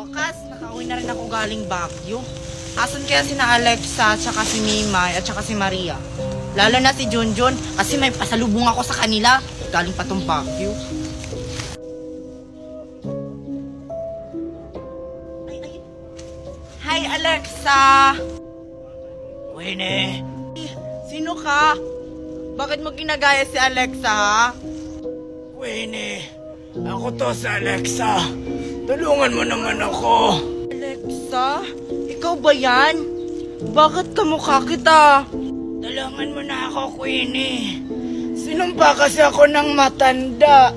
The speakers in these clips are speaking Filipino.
wakas, nakauwi na rin ako galing Baguio. Asan kaya sina Alexa, tsaka si Mimay, at tsaka si Maria? Lalo na si Junjun, kasi may pasalubong ako sa kanila. Galing pa tong Baguio. Hi, Alexa! Winnie, Sino ka? Bakit mo ginagaya si Alexa, ha? Winnie, ako to si Alexa. Tulungan mo naman ako. Alexa? Ikaw ba yan? Bakit kamukha kita? Tulungan mo na ako, Winnie. Sinumpa kasi ako ng matanda.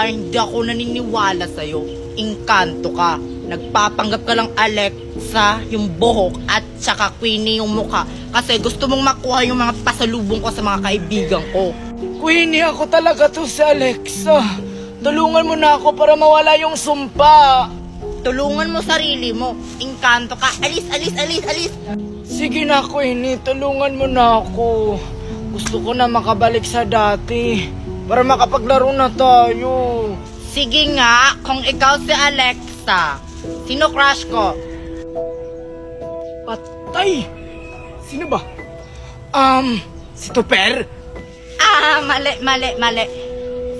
Hindi ako naniniwala sa'yo. Engkanto ka. Nagpapanggap ka lang, Alexa, yung buhok at saka Queenie yung mukha. Kasi gusto mong makuha yung mga pasalubong ko sa mga kaibigan ko. Winnie, ako talaga to si Alexa. Tulungan mo na ako para mawala yung sumpa. Tulungan mo sarili mo. Engkanto ka. Alis, alis, alis, alis. Sige na, Winnie, tulungan mo na ako. Gusto ko na makabalik sa dati para makapaglaro na tayo. Sige nga, kung ikaw si Alexa, sino crush ko? Patay! Sino ba? Si Tupper? Mali.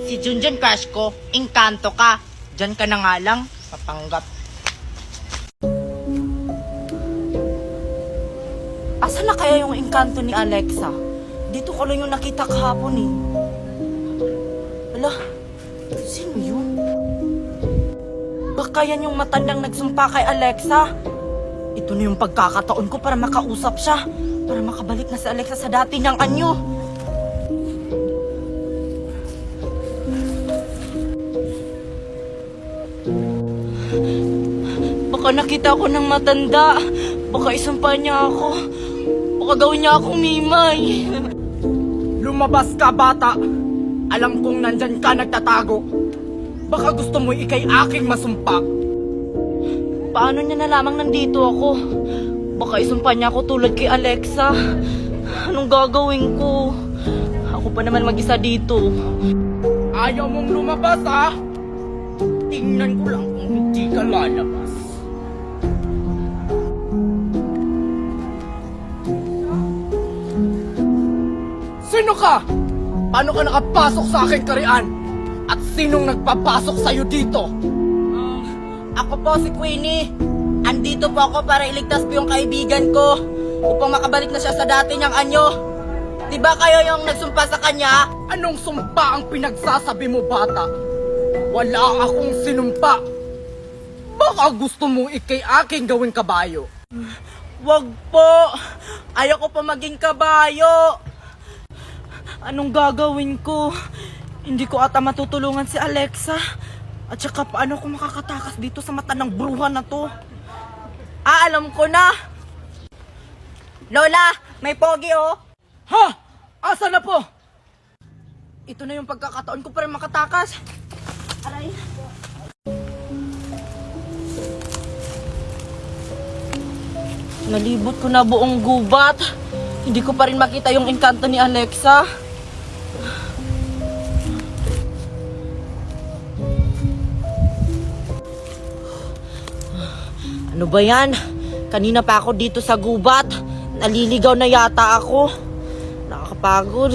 Si Junjun crush ko. Engkanto ka. Diyan ka na nga lang. Papanggap. Asa na kaya yung engkanto ni Alexa? Dito ko lang yung nakita kahapon eh. Ala, sino yun? Baka yan yung matandang nagsumpa kay Alexa. Ito na yung pagkakataon ko para makausap siya. Para makabalik na si Alexa sa dati niyang anyo. Baka nakita ko ng matanda. Baka isumpa niya ako. Baka gawin niya akong Mimay. Lumabas ka, bata! Alam kong nandyan ka nagtatago. Baka gusto mo ikay aking masumpa. Paano niya nalamang nandito ako? Baka isumpa niya ako tulad kay Alexa. Anong gagawin ko? Ako pa naman mag-isa dito. Ayaw mong lumabas, ha? Tingnan ko lang kung hindi ka lalabas. Sino ka? Paano ka nakapasok sa aking karian? At sinong nagpapasok sa'yo dito? Ako po si Queenie. Andito po ako para iligtas po yung kaibigan ko upang makabalik na siya sa dati niyang anyo. Di ba kayo yung nagsumpa sa kanya? Anong sumpa ang pinagsasabi mo, bata? Wala akong sinumpa. Baka gusto mong ikay aking gawing kabayo. Wag po. Ayoko pa maging kabayo. Anong gagawin ko? Hindi ko ata matutulungan si Alexa. At saka paano ko makakatakas dito sa mata ng bruha na to? Alam ko na! Lola, may pogi oh! Ha? Asa na po? Ito na yung pagkakataon ko para makatakas. Aray. Nalibot ko na buong gubat. Hindi ko pa rin makita yung engkanto ni Alexa. Ano ba yan? Kanina pa ako dito sa gubat. Naliligaw na yata ako. Nakakapagod.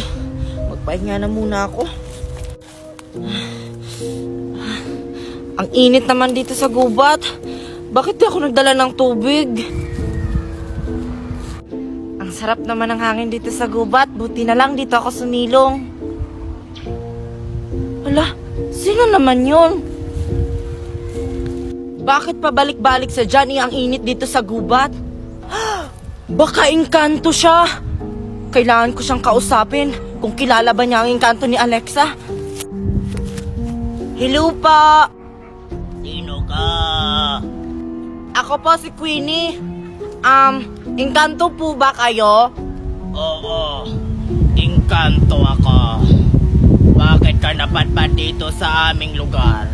Magpahinga na muna ako. Ang init naman dito sa gubat. Bakit di ako nagdala ng tubig? Ang sarap naman ng hangin dito sa gubat. Buti na lang dito ako sumilong. Wala, sino naman yun? Bakit pabalik-balik sa Johnny ang init dito sa gubat? Baka engkanto siya. Kailangan ko siyang kausapin kung kilala ba niya ang engkanto ni Alexa. Hello pa. Sino ka? Ako po si Queenie. Engkanto po ba kayo? Oo, engkanto ako. Bakit ka napadpad dito sa aming lugar?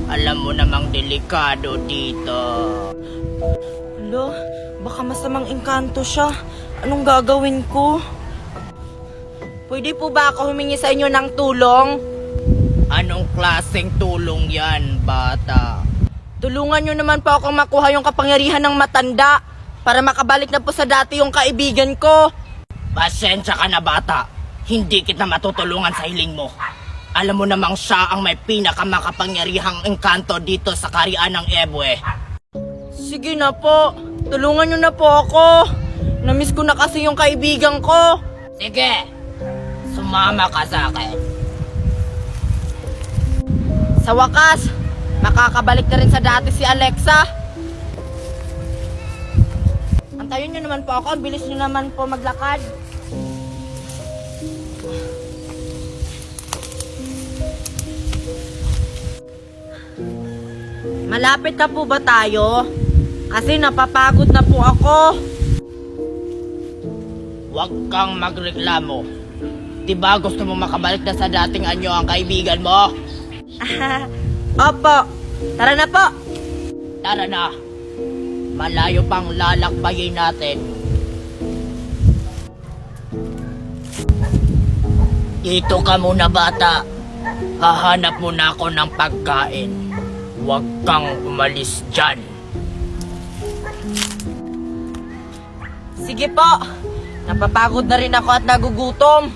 Alam mo namang delikado dito. Hello, baka masamang engkanto siya. Anong gagawin ko? Pwede po ba ako humingi sa inyo ng tulong? Anong klaseng tulong yan, bata? Tulungan nyo naman po akong makuha yung kapangyarihan ng matanda para makabalik na po sa dati yung kaibigan ko. Pasensya ka na bata. Hindi kita matutulungan sa hiling mo. Alam mo namang siya ang may pinakamakapangyarihang engkanto dito sa Karian ng Ebwe. Sige na po, tulungan nyo na po ako. Namiss ko na kasi yung kaibigan ko. Sige, sumama ka sa akin. Sa wakas, makakabalik na rin sa dati si Alexa. Antayin nyo naman po ako, ang bilis nyo naman po maglakad. Malapit na po ba tayo? Kasi napapagod na po ako. Huwag kang magreklamo. Diba gusto mo makabalik na sa dating anyo ang kaibigan mo? Opo, tara na po. Tara na. Malayo pang lalakbayin natin. Dito ka muna bata. Hahanap muna ako ng pagkain. Huwag kang umalis dyan. Sige po, napapagod na rin ako at nagugutom.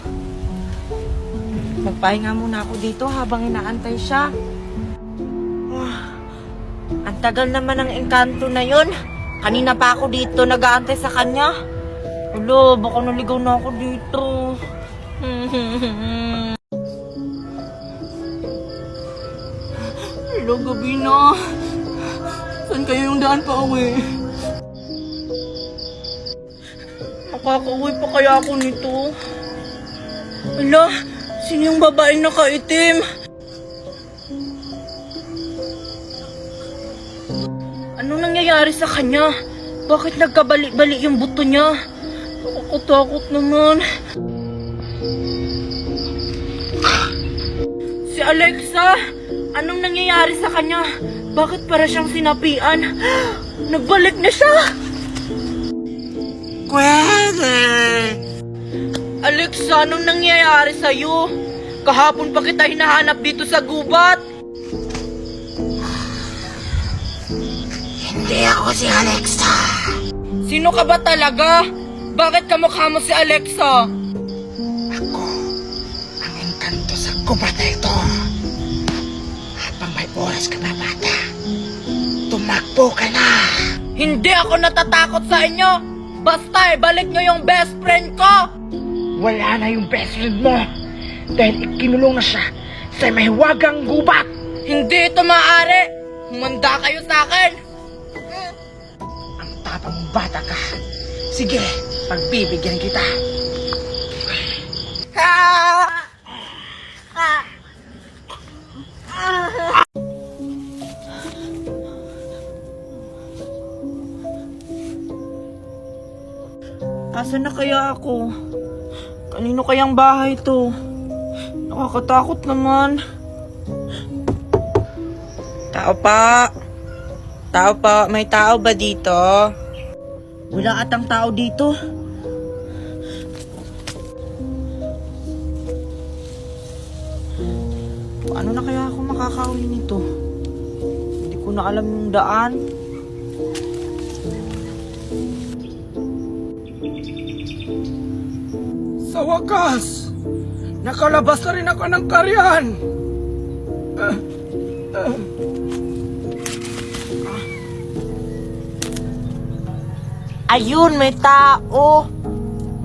Magpahinga muna ako dito habang inaantay siya. Ang tagal naman ng engkanto na yun. Kanina pa ako dito nag-aantay sa kanya. Ulo, baka naligaw na ako dito. Hello, gabi na. Saan kayo yung daan pa uwi? Makakauwi pa kaya ako nito? Ala, sino yung babaeng nakaitim? Anong nangyayari sa kanya? Bakit nagkabali-bali yung buto niya? Nakakatakot naman. Si Alexa, anong nangyayari sa kanya? Bakit para siyang sinapian? Nagbalik na siya! Pwede! Alexa, anong nangyayari sa'yo? Kahapon pa kita hinahanap dito sa gubat. Hindi ako si Alexa. Sino ka ba talaga? Bakit kamukha mo si Alexa? Ako ang engkanto sa gubat na ito. Habang may oras ka na bata, tumakbo ka na. Hindi ako natatakot sa inyo. Basta ibalik nyo yung best friend ko. Wala na yung best friend mo dahil ikinulong na siya sa mahiwagang gubat. Hindi ito maaari. Humanda kayo sa akin. Ang tapang bata ka. Sige, pagbibigyan kita. Asan na kaya ako? Kanino kayang bahay to? Nakakatakot naman. Tao pa? Tao pa? May tao ba dito? Wala atang tao dito. Paano na kaya ako makakauwi nito? Hindi ko na alam yung daan. Sa wakas, nakalabas na rin ako ng Karian. Ayun, may tao.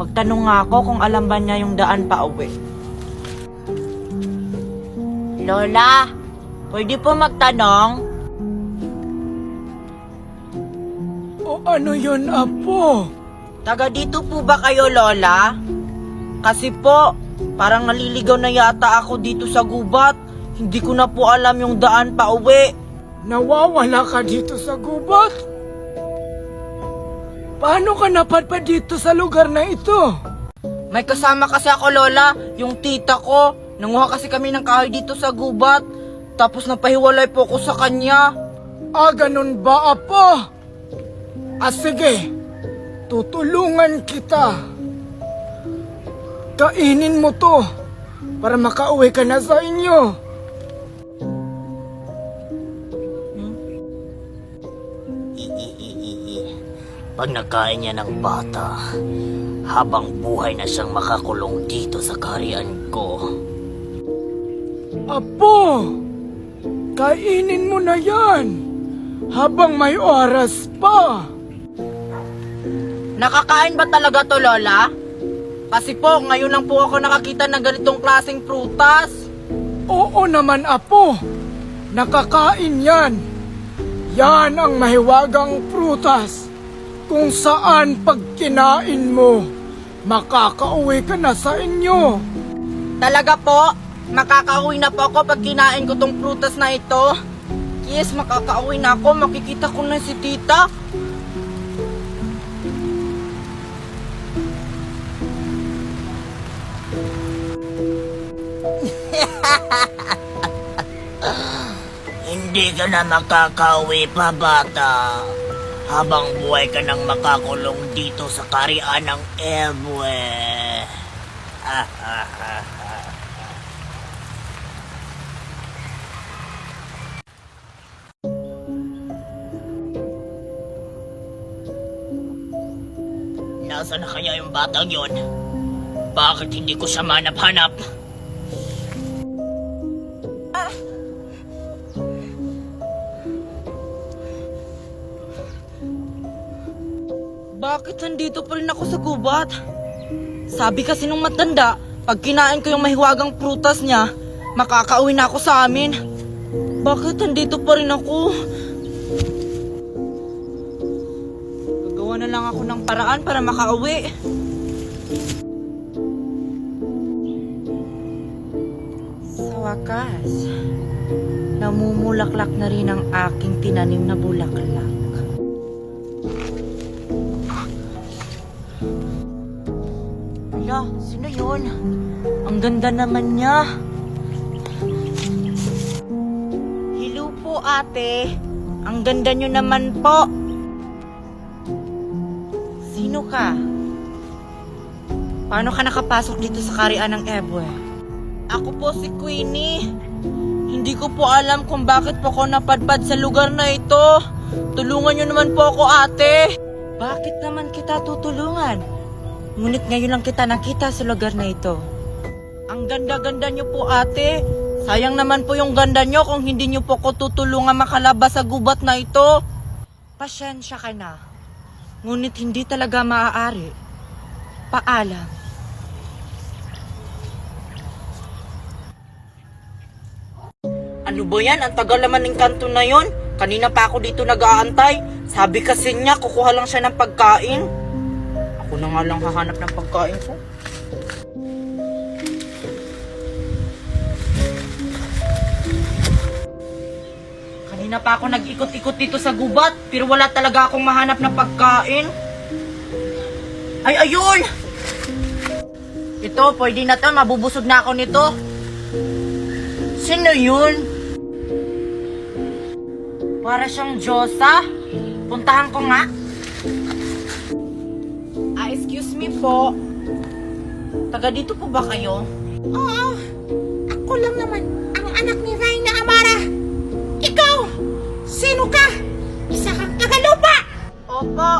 Magtanong nga ako kung alam ba niya yung daan pa uwi. Lola, pwede po magtanong? O ano yun, Apo? Taga dito po ba kayo, Lola? Kasi po, parang naliligaw na yata ako dito sa gubat. Hindi ko na po alam yung daan pa uwi. Nawawala ka dito sa gubat? Paano ka napadpad dito sa lugar na ito? May kasama kasi ako, Lola, yung tita ko. Nanguha kasi kami ng kahoy dito sa gubat. Tapos napahiwalay po ako sa kanya. Ah, ganun ba, Apo? Ah, sige. Tutulungan kita. Kainin mo to para makauwi ka na sa inyo. Pag nakain niya ng bata, habang buhay na siyang makakulong dito sa kaharian ko. Apo, kainin mo na yan habang may oras pa. Nakakain ba talaga to, Lola? Kasi po, ngayon lang po ako nakakita ng ganitong klaseng prutas. Oo naman, Apo. Nakakain yan. Yan ang mahiwagang prutas kung saan pag kinain mo, makakauwi ka na sa inyo. Talaga po, makakauwi na po ako pag kinain ko tong prutas na ito. Yes, makakauwi na ako. Makikita ko na si tita. Hindi ka na makakauwi pa, bata. Habang buhay ka nang makakulong dito sa kaharian ng Ebwe. Nasaan na kaya yung batang yon? Bakit hindi ko siya manap-hanap? Bakit nandito pa rin ako sa gubat? Sabi kasi nung matanda, pag kinain ko yung mahiwagang prutas niya, makakauwi na ako sa amin. Bakit nandito pa rin ako? Gagawa na lang ako ng paraan para makauwi. Sa wakas, namumulaklak na rin ang aking tinanim na bulaklak. Ala, sino yun? Ang ganda naman niya. Hello po, ate. Ang ganda niyo naman po. Sino ka? Paano ka nakapasok dito sa kaharian ng Ebwe? Ako po si Queenie. Hindi ko po alam kung bakit po ako napadpad sa lugar na ito. Tulungan niyo naman po ako, ate. Bakit naman kita tutulungan? Ngunit ngayon lang kita nakita sa lugar na ito. Ang ganda-ganda niyo po, ate. Sayang naman po yung ganda niyo kung hindi niyo po ko tutulungan makalabas sa gubat na ito. Pasensya ka na. Ngunit hindi talaga maaari. Paalam. Ano ba yan? Ang tagal naman ng kanto na yon. Kanina pa ako dito nag-aantay. Sabi kasi niya, kukuha lang siya ng pagkain. Ako na nga lang hahanap ng pagkain ko. Kanina pa ako nag-ikot-ikot dito sa gubat, pero wala talaga akong mahanap ng pagkain. Ay, ayun! Ito, pwede na to. Mabubusog na ako nito. Sino yun? Para siyang Diyosa. Puntahan ko nga. Excuse me po. Taga dito po ba kayo? Oo, ako lang naman ang anak ni Reyna Amara. Ikaw, sino ka? Isa kang tagalupa. Opo.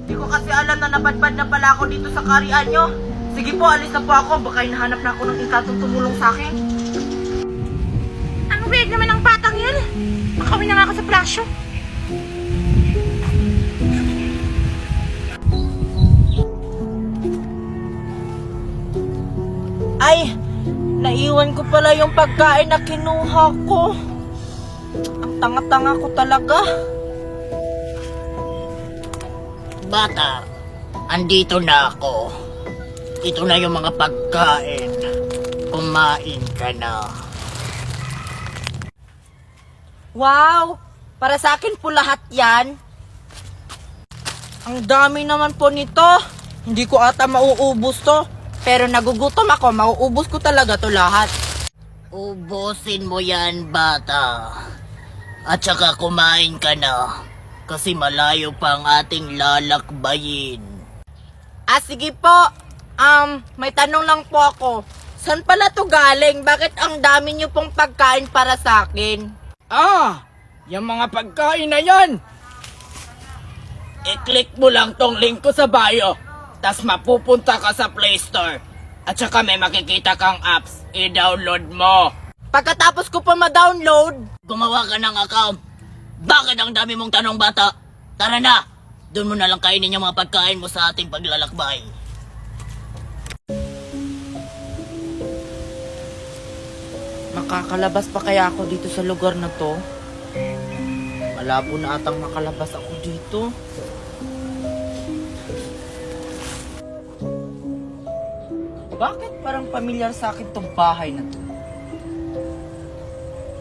Di ko kasi alam na napadpad na pala ako dito sa kaharian nyo. Sige po, alis na po ako. Baka hinahanap na ako ng ikatong tumulong sa akin. Ang weird naman ng batang yun. Makawin na nga ako sa plasyo. Ay, naiwan ko pala yung pagkain na kinuha ko. Ang tanga-tanga ko talaga. Bata, andito na ako. Ito na yung mga pagkain. Kumain ka na. Wow! Para sa akin po lahat yan. Ang dami naman po nito. Hindi ko ata mauubos to. Pero nagugutom ako, mauubos ko talaga to lahat. Ubusin mo yan, bata. At saka kumain ka na. Kasi malayo pa ang ating lalakbayin. Sige po. May tanong lang po ako. Saan pala to galing? Bakit ang dami niyo pong pagkain para sa akin? Yung mga pagkain na yan. I-click mo lang tong link ko sa bio. Tas mapupunta ka sa Play Store. At saka may makikita kang apps. I-download mo. Pagkatapos ko pa ma-download, Gumawa ka ng account. Bakit ang dami mong tanong, bata? Tara na. Doon mo na lang kainin yung mga pagkain mo sa ating paglalakbay. makakalabas pa kaya ako dito sa lugar na to? Malabo na atang makalabas ako dito. Bakit parang pamilyar sa akin tong bahay na to?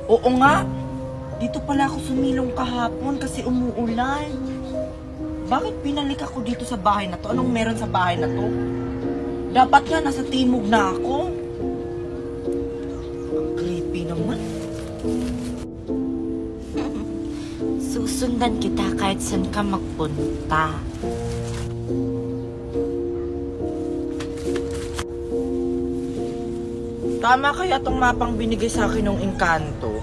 Oo nga, dito pala ako sumilong kahapon kasi umuulan. Bakit pinalik ako dito sa bahay na to? Anong meron sa bahay na to? Dapat nga nasa timog na ako. Ang creepy naman. Susundan kita kahit saan ka magpunta. Tama kaya tong mapang binigay sa akin ng Encanto?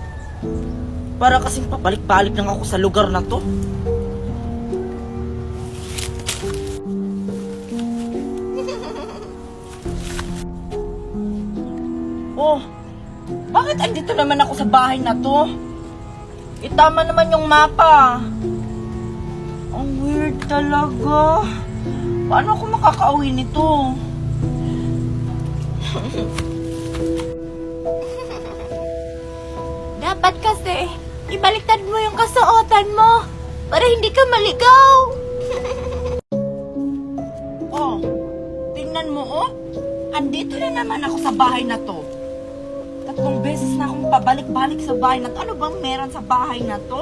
Para kasing pabalik-balik lang ako sa lugar na to. Oh, bakit andito naman ako sa bahay na to? Itama naman yung mapa. Ang weird talaga. Paano ako makakauwi nito? Dapat kasi, ibaliktad mo yung kasuotan mo para hindi ka maligaw. Oh, tingnan mo oh. Andito na naman ako sa bahay na to. 3 beses na akong pabalik-balik sa bahay na to. Ano bang meron sa bahay na to?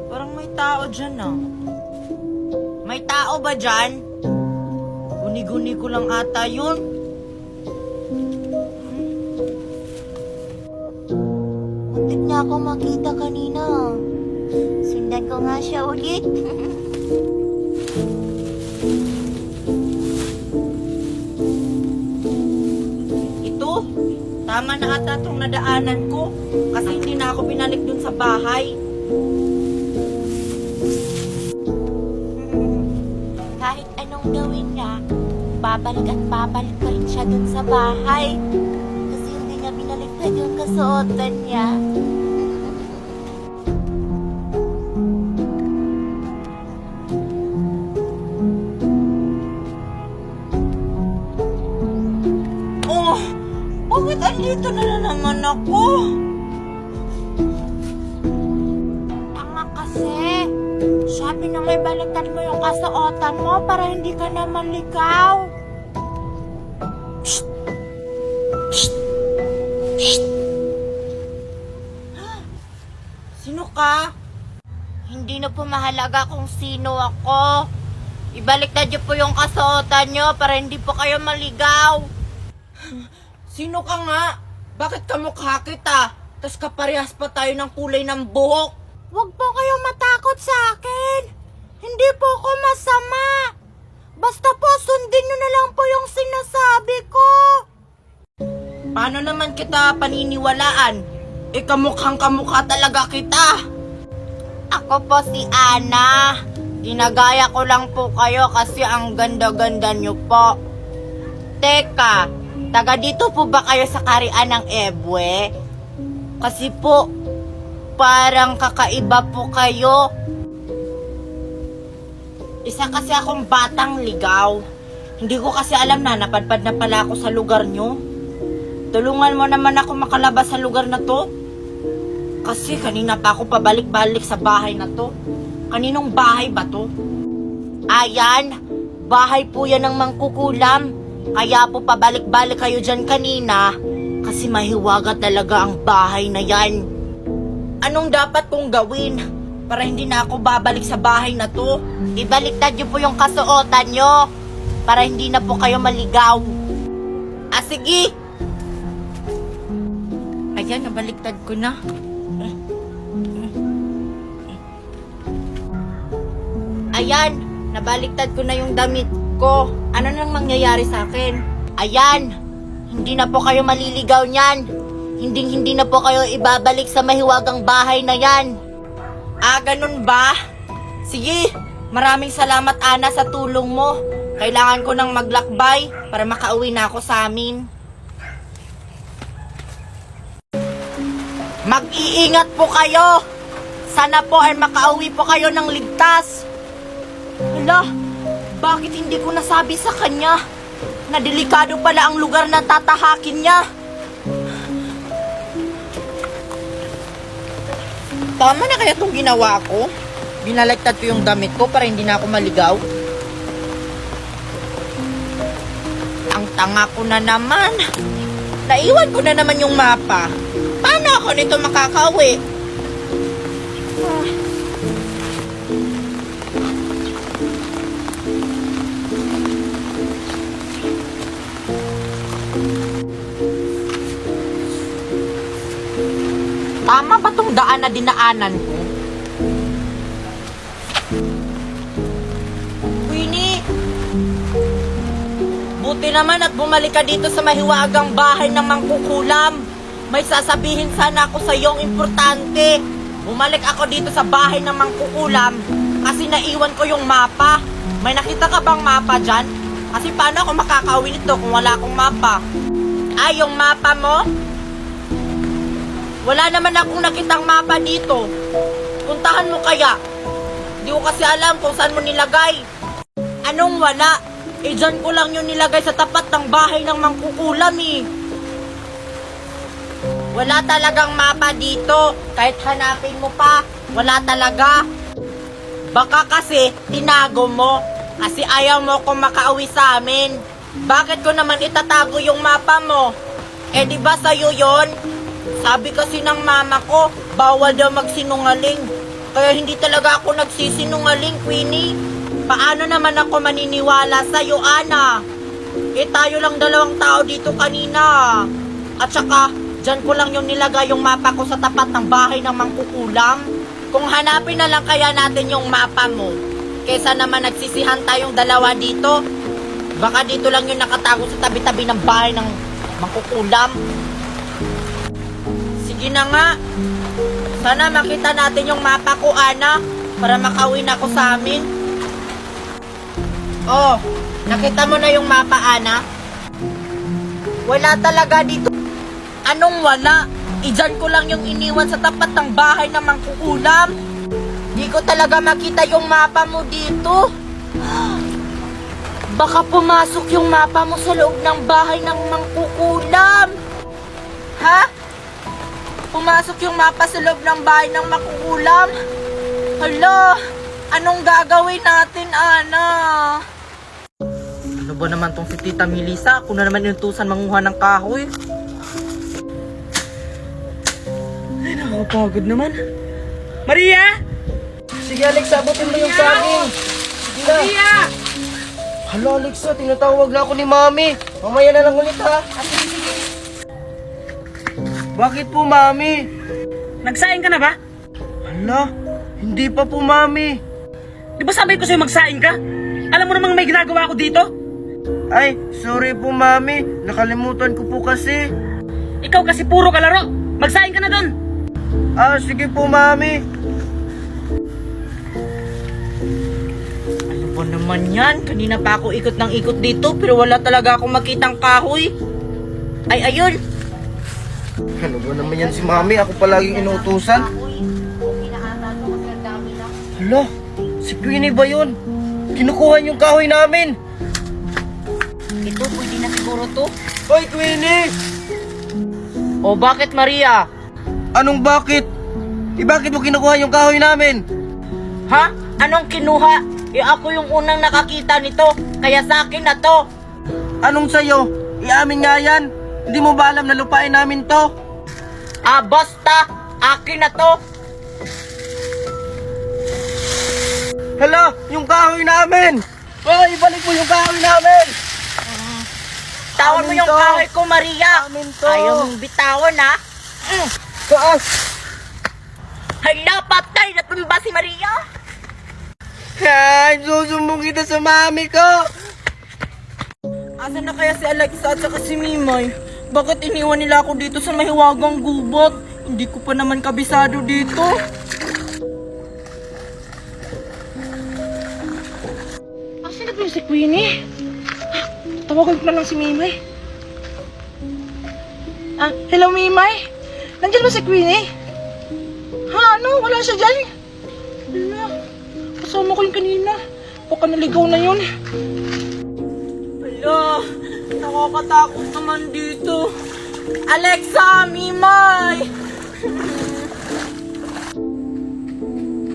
Parang may tao dyan ah. May tao ba dyan? Guni-guni ko lang ata yun. Muntik niya ako makita kanina. Sundan ko nga siya ulit. Ito, tama na ata itong nadaanan ko. Kasi hindi na ako binalik dun sa bahay. Kahit anong gawin niya, babalik at babalik pa rin siya dun sa bahay. Kasi hindi niya binaliktad yung kasuotan niya. Oh, bakit andito na naman ako? Tanga kasi. Sabi na may baliktad mo yung kasuotan mo para hindi ka na maligaw. Sino ka? Hindi na po mahalaga kung sino ako. Ibaliktad niyo po yung kasuotan niyo para hindi po kayo maligaw. Sino ka nga? Bakit kamukha kita? Tas kaparehas pa tayo ng kulay ng buhok. Huwag po kayong matakot sa akin. Hindi po ako masama. Basta po sundin niyo na lang po yung sinasabi ko. Paano naman kita paniniwalaan? Kamukhang kamukha talaga kita. Ako po si Ana. Ginagaya ko lang po kayo kasi ang ganda-ganda niyo po. Teka, taga dito po ba kayo sa Karian ng Ebwe? Kasi po, parang kakaiba po kayo. Isa kasi akong batang ligaw. Hindi ko kasi alam na napadpad na pala ako sa lugar nyo. Tulungan mo naman ako makalabas sa lugar na to. Kasi kanina pa ako pabalik-balik sa bahay na to. Kaninong bahay ba to? Ayan, bahay po yan ng mangkukulam. Kaya po pabalik-balik kayo dyan kanina. Kasi mahiwaga talaga ang bahay na yan. Anong dapat kong gawin para hindi na ako babalik sa bahay na to? Ibaliktad niyo po yung kasuotan niyo para hindi na po kayo maligaw. Ah, sige! Ayan, nabaliktad ko na. Ayan, nabaliktad ko na yung damit ko. Ano nang mangyayari sa akin? Ayan, hindi na po kayo maliligaw niyan. hindi na po kayo ibabalik sa mahiwagang bahay na yan. Ah, ganun ba? Sige, maraming salamat Ana sa tulong mo. Kailangan ko nang maglakbay para makauwi na ako sa amin. Mag-iingat po kayo. Sana po ay makauwi po kayo ng ligtas. Hala, bakit hindi ko nasabi sa kanya na delikado pala ang lugar na tatahakin niya? Tama na kaya itong ginawa ko? Binaliktad ko yung damit ko para hindi na ako maligaw? Ang tanga ko na naman. Naiwan ko na naman yung mapa. Paano ako nito makakauwi? Tama ba tong daan na dinaanan ko? Queenie! Buti naman at bumalik ka dito sa mahiwagang bahay ng mangkukulam. May sasabihin sana ako sa iyong importante. Bumalik ako dito sa bahay ng mangkukulam kasi naiwan ko yung mapa. May nakita ka bang mapa dyan? Kasi paano ako makakauwi nito kung wala akong mapa? Ay, yung mapa mo? Wala naman akong nakitang mapa dito. Puntahan mo kaya. Di ko kasi alam kung saan mo nilagay. Anong wala? Eh, dyan ko lang yung nilagay sa tapat ng bahay ng mangkukulam eh. Wala talagang mapa dito. Kahit hanapin mo pa, wala talaga. Baka kasi tinago mo. Kasi ayaw mo kong makauwi sa amin. Bakit ko naman itatago yung mapa mo? Eh, di ba sa'yo yon? Sabi kasi ng mama ko, bawal daw magsinungaling. Kaya hindi talaga ako nagsisinungaling, Queenie. Paano naman ako maniniwala sa'yo, Ana? Eh, tayo lang dalawang tao dito kanina. At saka, dyan ko lang yung nilagay yung mapa ko sa tapat ng bahay ng mangkukulam. Kung hanapin na lang kaya natin yung mapa mo, kesa naman nagsisihan tayong dalawa dito, baka dito lang yung nakatago sa tabi-tabi ng bahay ng mangkukulam. Sige na nga. Sana makita natin yung mapa ko, Ana, para makauwi na ako sa amin. Oh, nakita mo na yung mapa, Ana? Wala talaga dito. Anong wala? Idyan ko lang yung iniwan sa tapat ng bahay ng mangkukulam. Di ko talaga makita yung mapa mo dito. Baka pumasok yung mapa mo sa loob ng bahay ng mangkukulam. Ha? Pumasok yung mapa sa loob ng bahay ng mangkukulam? Hala, anong gagawin natin, Ana? Ano ba naman tong si Tita Melissa? Ako na naman inutusan manguha ng kahoy. Ay, nakakapagod naman. Maria! Sige, Alexa, abutin mo yung saging. Sige na. Maria! Hala, Alexa, tinatawag na ako ni Mami. Mamaya na lang ulit, ha? Bakit po, Mami? Nagsaing ka na ba? Hala, hindi pa po, Mami. Di ba sabi ko sa'yo magsaing ka? Alam mo namang may ginagawa ako dito? Ay, sorry po, Mami. Nakalimutan ko po kasi. Ikaw kasi puro kalaro. Magsaing ka na doon. Ah, sige po, Mami. Ano ba naman yan? Kanina pa ako ikot ng ikot dito pero wala talaga akong makitang kahoy. Ay, ayun. Ano ba naman yan si Mami? Ako palaging inuutusan. Hala, si Queenie ba yun? Kinukuha yung kahoy namin. Ito, pwede na siguro to. Hoy, Queenie! O bakit, Maria? Anong bakit? Bakit mo kinukuha yung kahoy namin? Ha? Anong kinuha? Eh ako yung unang nakakita nito, kaya sa akin na to. Anong sayo? Iamin nga yan. Hindi mo ba alam na lupain namin to? Ah, basta! Akin na to! Hala, yung kahoy namin! Hoy, ibalik mo yung kahoy namin! Tawan mo Amin yung to. kahoy ko, Maria! Amin to. Ayaw mong bitawan, ha? Taas! Hala, patay na tumba si Maria! Ay, susumbong kita sa mami ko! Asan na kaya si Alexa at saka si Mimoy? Bakit iniwan nila ako dito sa mahiwagang gubat? Hindi ko pa naman kabisado dito. Asan na ba yung si Queenie? Tawagan ko na lang si Mimay. Hello Mimay? Nandiyan ba si Queenie? Ano? Wala siya dyan? Wala. Kasama ko yung kanina. Baka naligaw na yun. Ala, nakakatakot naman dito. Alexa, Mimay!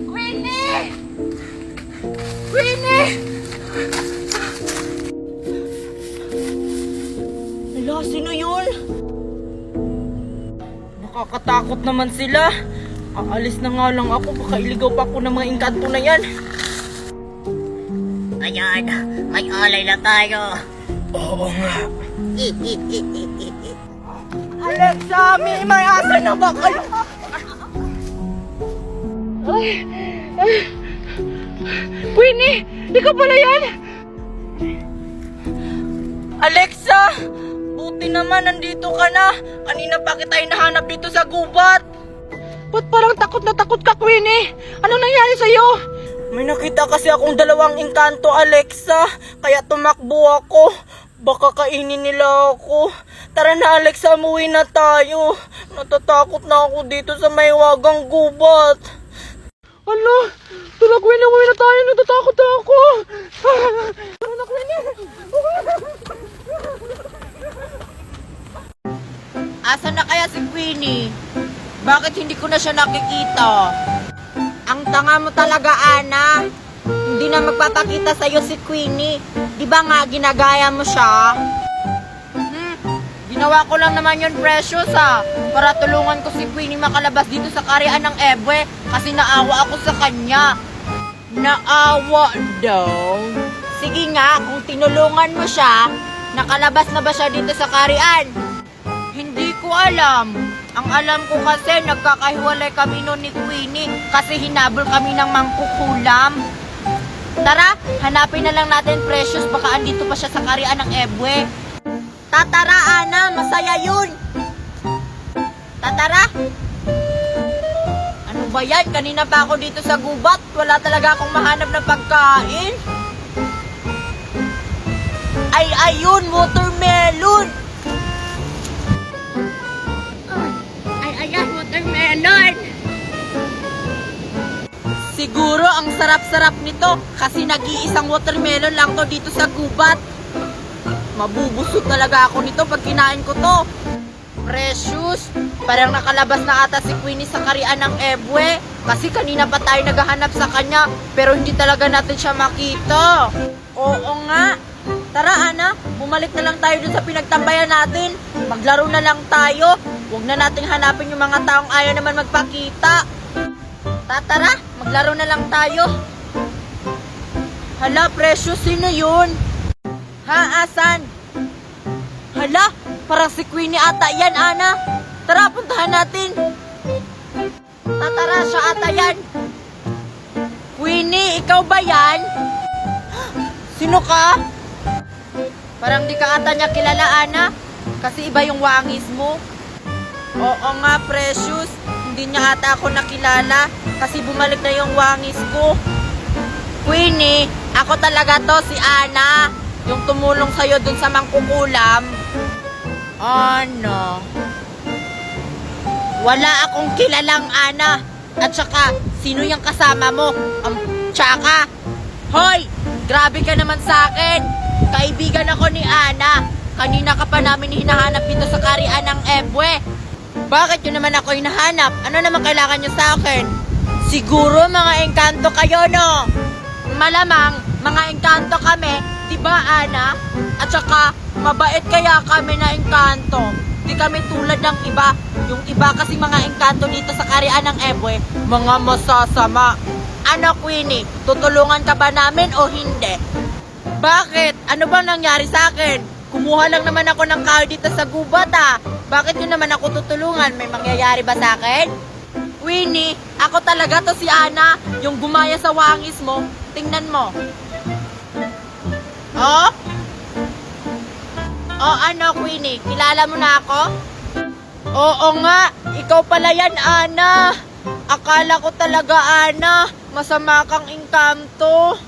Queenie! Queenie! Ala, sino yun? Nakakatakot naman sila. Aalis na nga lang ako, baka iligaw pa ako ng mga engkanto na yan. Ayan, may alay na tayo. Oo nga. Alexa, Mimay, asan na ba kayo? Queenie! Ikaw pala yan! Alexa! Buti naman, nandito ka na. Kanina pa kita hinahanap dito sa gubat. Ba't parang takot na takot ka, Queenie? Ano nangyari sa'yo? May nakita kasi akong dalawang engkanto, Alexa. Kaya tumakbo ako. Baka kainin nila ako. Tara na, Alexa, umuwi na tayo. Natatakot na ako dito sa mahiwagang gubat. Ano? Tula, Queenie, uwi na tayo. Natatakot na ako. Tara na, Queenie. Asan na kaya si Queenie? Bakit hindi ko na siya nakikita? Ang tanga mo talaga, Ana. Hindi na magpapakita sa'yo si Queenie. Di ba nga, ginagaya mo siya? Ginawa ko lang naman yun, Precious, para tulungan ko si Queenie makalabas dito sa karian ng Ebwe kasi naawa ako sa kanya. Naawa daw? Sige nga, kung tinulungan mo siya, nakalabas na ba siya dito sa karian? Hindi ko alam. Ang alam ko kasi nagkakahiwalay kami noon ni Queenie kasi hinabol kami ng mangkukulam. Tara, hanapin na lang natin, Precious, baka andito pa siya sa karian ng Ebwe. Tatara, Ana, masaya yun. Tatara. Ano ba yan? Kanina pa ako dito sa gubat. Wala talaga akong mahanap na pagkain. Ay, ayun, watermelon. Ayan, watermelon. Siguro ang sarap-sarap nito kasi nag-iisang watermelon lang to dito sa gubat. Mabubusog talaga ako nito pag kinain ko to. Precious, parang nakalabas na ata si Queenie sa karian ng Ebwe kasi kanina pa tayo naghahanap sa kanya pero hindi talaga natin siya makita. Oo nga. Tara, Ana, bumalik na lang tayo dun sa pinagtambayan natin. Maglaro na lang tayo. Huwag na nating hanapin yung mga taong ayaw naman magpakita. Tara, maglaro na lang tayo. Hala, Precious, sino yun? Ha, asan? Hala, parang si Queenie ata yan, Ana. Tara, puntahan natin. Tara, siya ata yan. Queenie, ikaw ba yan? Sino ka? Parang di ka ata niya kilala, Ana. Kasi iba yung wangis mo. Oo nga, Precious. Hindi niya ata ako nakilala. Kasi bumalik na yung wangis ko. Queenie, ako talaga to, si Ana. Yung tumulong sa'yo dun sa mangkukulam. Ano? Wala akong kilalang Ana. At saka, sino yung kasama mo? Tsaka, hoy! Grabe ka naman sa akin. Kaibigan ako ni Ana. Kanina ka pa namin hinahanap dito sa karian ng Ebwe. Bakit yun naman ako hinahanap? Ano naman kailangan nyo sa akin? Siguro mga engkanto kayo, no? Malamang, mga engkanto kami. Diba, Ana? At saka, mabait kaya kami na engkanto. Di kami tulad ng iba. Yung iba kasi mga engkanto dito sa karian ng Ebwe, mga masasama. Ano, Queenie? Tutulungan ka ba namin o hindi? Bakit? Ano bang nangyari sa akin? Kumuha lang naman ako ng kahoy dito sa gubat, Bakit yun naman ako tutulungan? May mangyayari ba sa akin? Queenie, ako talaga to si Ana, yung gumaya sa wangis mo. Tingnan mo. Oh? O ano, Queenie, kilala mo na ako? Oo nga, ikaw pala yan, Ana. Akala ko talaga, Ana, masama kang engkanto.